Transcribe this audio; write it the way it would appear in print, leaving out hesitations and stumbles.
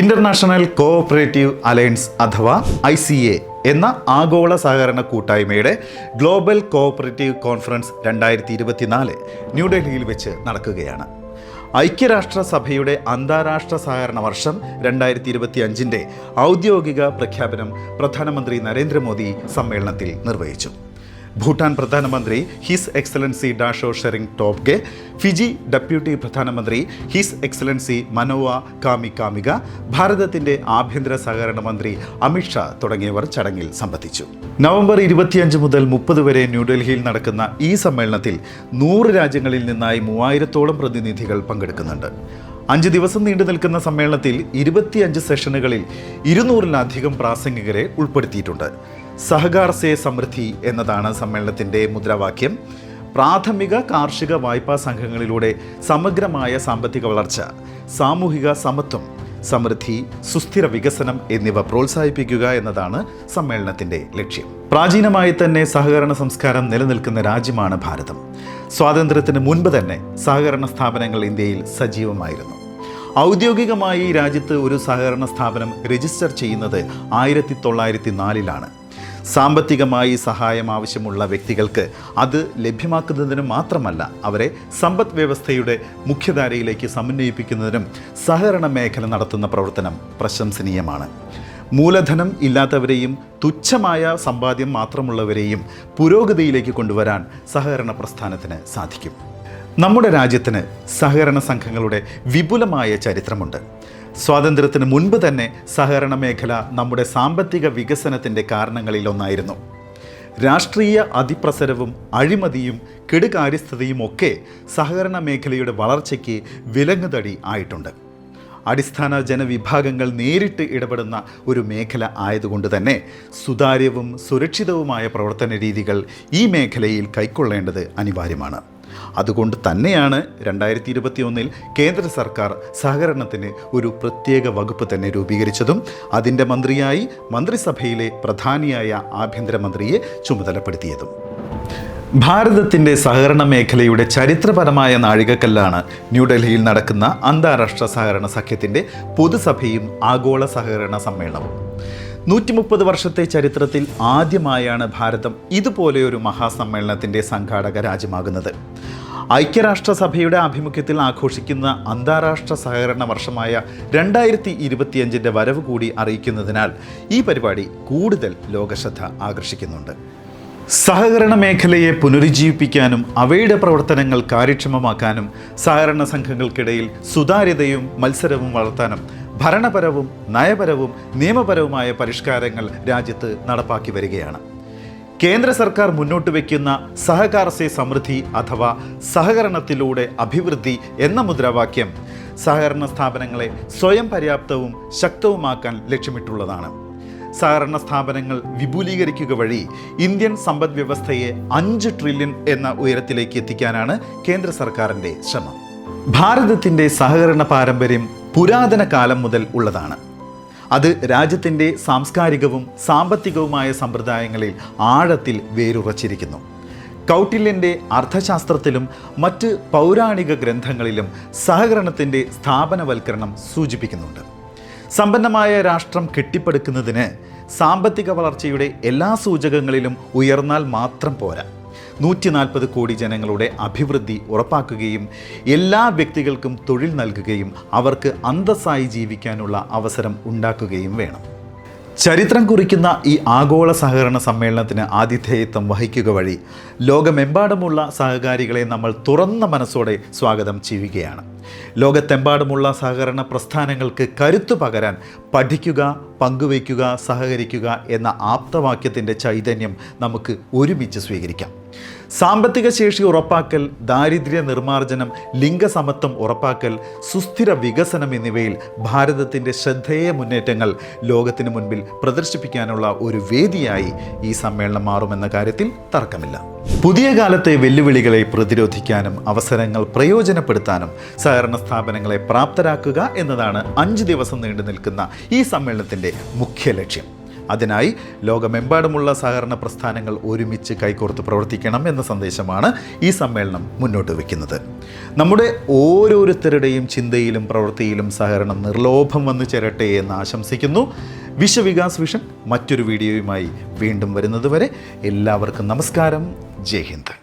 International cooperative alliance അഥവാ ICA എന്ന ആഗോള സഹകരണ കൂട്ടായ്മയുടെ ഗ്ലോബൽ കോഓപ്പറേറ്റീവ് കോൺഫറൻസ് 2024 ന്യൂഡൽഹിയിൽ വെച്ച് നടക്കുകയാണ്. ഐക്യരാഷ്ട്രസഭയുടെ അന്താരാഷ്ട്ര സഹകരണ വർഷം 2025 ഔദ്യോഗിക പ്രഖ്യാപനം പ്രധാനമന്ത്രി നരേന്ദ്രമോദി സമ്മേളനത്തിൽ നിർവഹിച്ചു. ഭൂട്ടാൻ പ്രധാനമന്ത്രി His Excellency Dasho Tshering Tobgay, Fiji deputy പ്രധാനമന്ത്രി ഹിസ് എക്സലൻസി മനോവ കാമിക, ഭാരതത്തിന്റെ ആഭ്യന്തര സഹകരണ മന്ത്രി അമിത്ഷാ തുടങ്ങിയവർ ചടങ്ങിൽ സംബന്ധിച്ചു. നവംബർ 25 മുതൽ 30 വരെ ന്യൂഡൽഹിയിൽ നടക്കുന്ന ഈ സമ്മേളനത്തിൽ 100 രാജ്യങ്ങളിൽ നിന്നായി 3000-ഓളം പ്രതിനിധികൾ പങ്കെടുക്കുന്നുണ്ട്. 5 ദിവസം നീണ്ടു നിൽക്കുന്ന സമ്മേളനത്തിൽ 25 സെഷനുകളിൽ 200-ലധികം പ്രാസംഗികരെ ഉൾപ്പെടുത്തിയിട്ടുണ്ട്. സഹകാർ സേ സമൃദ്ധി എന്നതാണ് സമ്മേളനത്തിൻ്റെ മുദ്രാവാക്യം. പ്രാഥമിക കാർഷിക വായ്പാ സംഘങ്ങളിലൂടെ സമഗ്രമായ സാമ്പത്തിക വളർച്ച, സാമൂഹിക സമത്വം, സമൃദ്ധി, സുസ്ഥിര വികസനം എന്നിവ പ്രോത്സാഹിപ്പിക്കുക എന്നതാണ് സമ്മേളനത്തിൻ്റെ ലക്ഷ്യം. പ്രാചീനമായി തന്നെ സഹകരണ സംസ്കാരം നിലനിൽക്കുന്ന രാജ്യമാണ് ഭാരതം. സ്വാതന്ത്ര്യത്തിന് മുൻപ് തന്നെ സഹകരണ സ്ഥാപനങ്ങൾ ഇന്ത്യയിൽ സജീവമായിരുന്നു. ഔദ്യോഗികമായി രാജ്യത്ത് ഒരു സഹകരണ സ്ഥാപനം രജിസ്റ്റർ ചെയ്യുന്നത് 1904-ലാണ്. സാമ്പത്തികമായി സഹായം ആവശ്യമുള്ള വ്യക്തികൾക്ക് അത് ലഭ്യമാക്കുന്നതിനും മാത്രമല്ല, അവരെ സമ്പദ് വ്യവസ്ഥയുടെ മുഖ്യധാരയിലേക്ക് സമന്വയിപ്പിക്കുന്നതിനും സഹകരണ മേഖല നടത്തുന്ന പ്രവർത്തനം പ്രശംസനീയമാണ്. മൂലധനം ഇല്ലാത്തവരെയും തുച്ഛമായ സമ്പാദ്യം മാത്രമുള്ളവരെയും പുരോഗതിയിലേക്ക് കൊണ്ടുവരാൻ സഹകരണ പ്രസ്ഥാനത്തിന് സാധിക്കും. നമ്മുടെ രാജ്യത്തിന് സഹകരണ സംഘങ്ങളുടെ വിപുലമായ ചരിത്രമുണ്ട്. സ്വാതന്ത്ര്യത്തിന് മുൻപ് തന്നെ സഹകരണ മേഖല നമ്മുടെ സാമ്പത്തിക വികസനത്തിൻ്റെ കാരണങ്ങളിലൊന്നായിരുന്നു. രാഷ്ട്രീയ അതിപ്രസരവും അഴിമതിയും കെടുകാര്യസ്ഥതയും ഒക്കെ സഹകരണ മേഖലയുടെ വളർച്ചയ്ക്ക് വിലങ്ങുതടി ആയിട്ടുണ്ട്. അടിസ്ഥാന ജനവിഭാഗങ്ങൾ നേരിട്ട് ഇടപെടുന്ന ഒരു മേഖല ആയതുകൊണ്ട് തന്നെ സുതാര്യവും സുരക്ഷിതവുമായ പ്രവർത്തന രീതികൾ ഈ മേഖലയിൽ കൈക്കൊള്ളേണ്ടത് അനിവാര്യമാണ്. അതുകൊണ്ട് തന്നെയാണ് 2021 കേന്ദ്ര സർക്കാർ സഹകരണത്തിന് ഒരു പ്രത്യേക വകുപ്പ് തന്നെ രൂപീകരിച്ചതും അതിൻ്റെ മന്ത്രിയായി മന്ത്രിസഭയിലെ പ്രധാനിയായ ആഭ്യന്തരമന്ത്രിയെ ചുമതലപ്പെടുത്തിയതും. ഭാരതത്തിൻ്റെ സഹകരണ മേഖലയുടെ ചരിത്രപരമായ നാഴികക്കല്ലാണ് ന്യൂഡൽഹിയിൽ നടക്കുന്ന അന്താരാഷ്ട്ര സഹകരണ സഖ്യത്തിൻ്റെ പൊതുസഭയും ആഗോള സഹകരണ സമ്മേളനവും. 130 വർഷത്തെ ചരിത്രത്തിൽ ആദ്യമായാണ് ഭാരതം ഇതുപോലെയൊരു മഹാസമ്മേളനത്തിൻ്റെ സംഘാടക രാജ്യമാകുന്നത്. ഐക്യരാഷ്ട്രസഭയുടെ ആഭിമുഖ്യത്തിൽ ആഘോഷിക്കുന്ന അന്താരാഷ്ട്ര സഹകരണ വർഷമായ 2025 വരവ് കൂടി അറിയിക്കുന്നതിനാൽ ഈ പരിപാടി കൂടുതൽ ലോകശ്രദ്ധ ആകർഷിക്കുന്നുണ്ട്. സഹകരണ മേഖലയെ പുനരുജ്ജീവിപ്പിക്കാനും അവയുടെ പ്രവർത്തനങ്ങൾ കാര്യക്ഷമമാക്കാനും സഹകരണ സംഘങ്ങൾക്കിടയിൽ സുതാര്യതയും മത്സരവും വളർത്താനും ഭരണപരവും നയപരവും നിയമപരവുമായ പരിഷ്കാരങ്ങൾ രാജ്യത്ത് നടപ്പാക്കി വരികയാണ്. കേന്ദ്ര സർക്കാർ മുന്നോട്ട് വയ്ക്കുന്ന സഹകാർ സേ സമൃദ്ധി അഥവാ സഹകരണത്തിലൂടെ അഭിവൃദ്ധി എന്ന മുദ്രാവാക്യം സഹകരണ സ്ഥാപനങ്ങളെ സ്വയം പര്യാപ്തവും ശക്തവുമാക്കാൻ ലക്ഷ്യമിട്ടുള്ളതാണ്. സഹകരണ സ്ഥാപനങ്ങൾ വിപുലീകരിക്കുക വഴി ഇന്ത്യൻ സമ്പദ് വ്യവസ്ഥയെ 5 ട്രില്യൺ എന്ന ഉയരത്തിലേക്ക് എത്തിക്കാനാണ് കേന്ദ്ര സർക്കാരിൻ്റെ ശ്രമം. ഭാരതത്തിൻ്റെ സഹകരണ പാരമ്പര്യം പുരാതന കാലം മുതൽ ഉള്ളതാണ്. അത് രാജ്യത്തിൻ്റെ സാംസ്കാരികവും സാമ്പത്തികവുമായ സമ്പ്രദായങ്ങളിൽ ആഴത്തിൽ വേരുറച്ചിരിക്കുന്നു. കൗട്ടില്യൻ്റെ അർത്ഥശാസ്ത്രത്തിലും മറ്റ് പൗരാണിക ഗ്രന്ഥങ്ങളിലും സഹകരണത്തിൻ്റെ സ്ഥാപനവൽക്കരണം സൂചിപ്പിക്കുന്നുണ്ട്. സമ്പന്നമായ രാഷ്ട്രം കെട്ടിപ്പടുക്കുന്നതിന് സാമ്പത്തിക വളർച്ചയുടെ എല്ലാ സൂചകങ്ങളിലും ഉയർന്നാൽ മാത്രം പോരാ. 140 കോടി ജനങ്ങളുടെ അഭിവൃദ്ധി ഉറപ്പാക്കുകയും എല്ലാ വ്യക്തികൾക്കും തൊഴിൽ നൽകുകയും അവർക്ക് അന്തസ്സായി ജീവിക്കാനുള്ള അവസരം ഉണ്ടാക്കുകയും വേണം. ചരിത്രം കുറിക്കുന്ന ഈ ആഗോള സഹകരണ സമ്മേളനത്തിന് ആതിഥേയത്വം വഹിക്കുക വഴി ലോകമെമ്പാടുമുള്ള സഹകാരികളെ നമ്മൾ തുറന്ന മനസ്സോടെ സ്വാഗതം ചെയ്യുകയാണ്. ലോകത്തെമ്പാടുമുള്ള സഹകരണ പ്രസ്ഥാനങ്ങൾക്ക് കരുത്തു പകരാൻ പഠിക്കുക, പങ്കുവയ്ക്കുക, സഹകരിക്കുക എന്ന ആപ്തവാക്യത്തിൻ്റെ ചൈതന്യം നമുക്ക് ഒരുമിച്ച് സ്വീകരിക്കാം. സാമ്പത്തിക ശേഷി ഉറപ്പാക്കൽ, ദാരിദ്ര്യ നിർമ്മാർജ്ജനം, ലിംഗസമത്വം ഉറപ്പാക്കൽ, സുസ്ഥിര വികസനം എന്നിവയിൽ ഭാരതത്തിൻ്റെ ശ്രദ്ധേയ മുന്നേറ്റങ്ങൾ ലോകത്തിന് മുൻപിൽ പ്രദർശിപ്പിക്കാനുള്ള ഒരു വേദിയായി ഈ സമ്മേളനം മാറുമെന്ന കാര്യത്തിൽ തർക്കമില്ല. പുതിയ കാലത്തെ വെല്ലുവിളികളെ പ്രതിരോധിക്കാനും അവസരങ്ങൾ പ്രയോജനപ്പെടുത്താനും സഹകരണ സ്ഥാപനങ്ങളെ പ്രാപ്തരാക്കുക എന്നതാണ് 5 ദിവസം നീണ്ടു നിൽക്കുന്ന ഈ സമ്മേളനത്തിൻ്റെ മുഖ്യ ലക്ഷ്യം. അതിനായി ലോകമെമ്പാടുമുള്ള സഹകരണ പ്രസ്ഥാനങ്ങൾ ഒരുമിച്ച് കൈകോർത്ത് പ്രവർത്തിക്കണം എന്ന സന്ദേശമാണ് ഈ സമ്മേളനം മുന്നോട്ട് വയ്ക്കുന്നത്. നമ്മുടെ ഓരോരുത്തരുടെയും ചിന്തയിലും പ്രവൃത്തിയിലും സഹകരണം നിർലോഭം വന്നു ചേരട്ടെ എന്ന് ആശംസിക്കുന്നു. വിശ്വവികാസ് വിഷൻ മറ്റൊരു വീഡിയോയുമായി വീണ്ടും വരുന്നതുവരെ എല്ലാവർക്കും നമസ്കാരം. ജയ് ഹിന്ദ്.